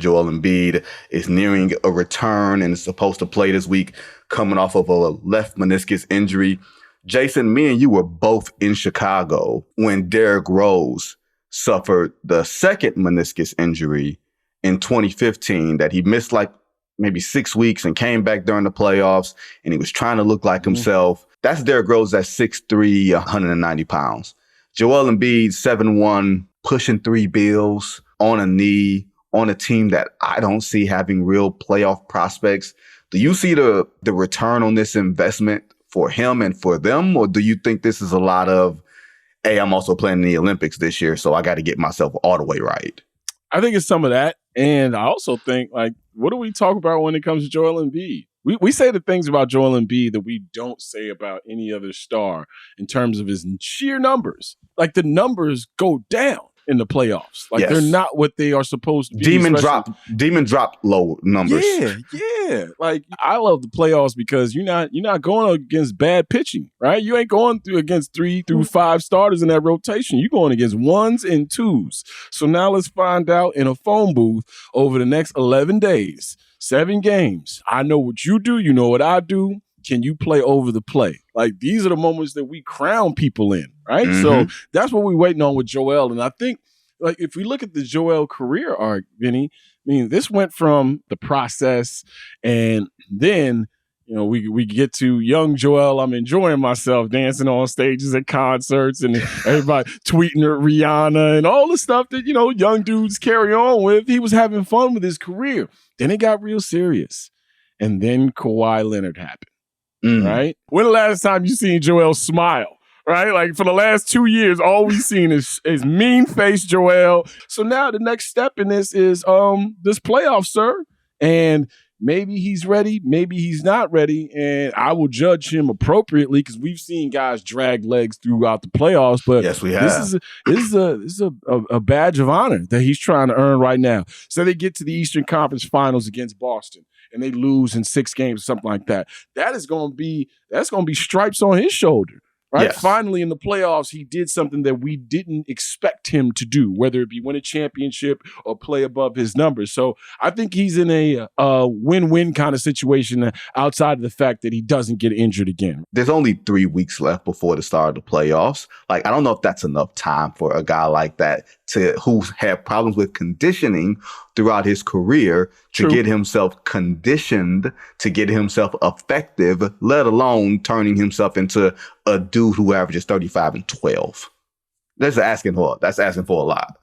Joel Embiid is nearing a return and is supposed to play this week, coming off of a left meniscus injury. Jason, me and you were both in Chicago when Derrick Rose suffered the second meniscus injury in 2015 that he missed like maybe 6 weeks and came back during the playoffs, and he was trying to look like himself. That's Derrick Rose at 6'3", 190 pounds. Joel Embiid, 7'1", pushing 3 bills on a knee on a team that I don't see having real playoff prospects. Do you see the return on this investment for him and for them? Or do you think this is a lot of, hey, I'm also playing in the Olympics this year, so I got to get myself all the way right? I think it's some of that. And I also think, like, what do we talk about when it comes to Joel Embiid? We say the things about Joel Embiid that we don't say about any other star in terms of his sheer numbers. Like, the numbers go down in the playoffs. Like, They're not what they are supposed to be. Demon dropped low numbers. Yeah. Like, I love the playoffs because you're not going against bad pitching, right? You ain't going against 3 through 5 starters in that rotation. You're going against 1s and 2s. So now let's find out in a phone booth over the next 11 days, 7 games. I know what you do. You know what I do. Can you play over the play? Like, these are the moments that we crown people in, right? Mm-hmm. So that's what we're waiting on with Joel. And I think, like, if we look at the Joel career arc, Vinny, I mean, this went from the process, and then, you know, we get to young Joel. I'm enjoying myself dancing on stages at concerts and everybody tweeting at Rihanna and all the stuff that, you know, young dudes carry on with. He was having fun with his career. Then it got real serious. And then Kawhi Leonard happened. Right? When the last time you seen Joel smile? Right? Like, for the last 2 years, all we've seen is mean face Joel. So now the next step in this is this playoff, sir. And maybe he's ready, maybe he's not ready, and I will judge him appropriately because we've seen guys drag legs throughout the playoffs. But yes, we have. This is a badge of honor that he's trying to earn right now. So they get to the Eastern Conference Finals against Boston, and they lose in 6 games or something like that. That's going to be stripes on his shoulder. Right? Yes. Finally, in the playoffs, he did something that we didn't expect him to do, whether it be win a championship or play above his numbers. So I think he's in a win-win kind of situation outside of the fact that he doesn't get injured again. There's only 3 weeks left before the start of the playoffs. Like, I don't know if that's enough time for a guy like that who's had problems with conditioning throughout his career to get himself conditioned, to get himself effective, let alone turning himself into a dude who averages 35 and 12. That's asking for a lot.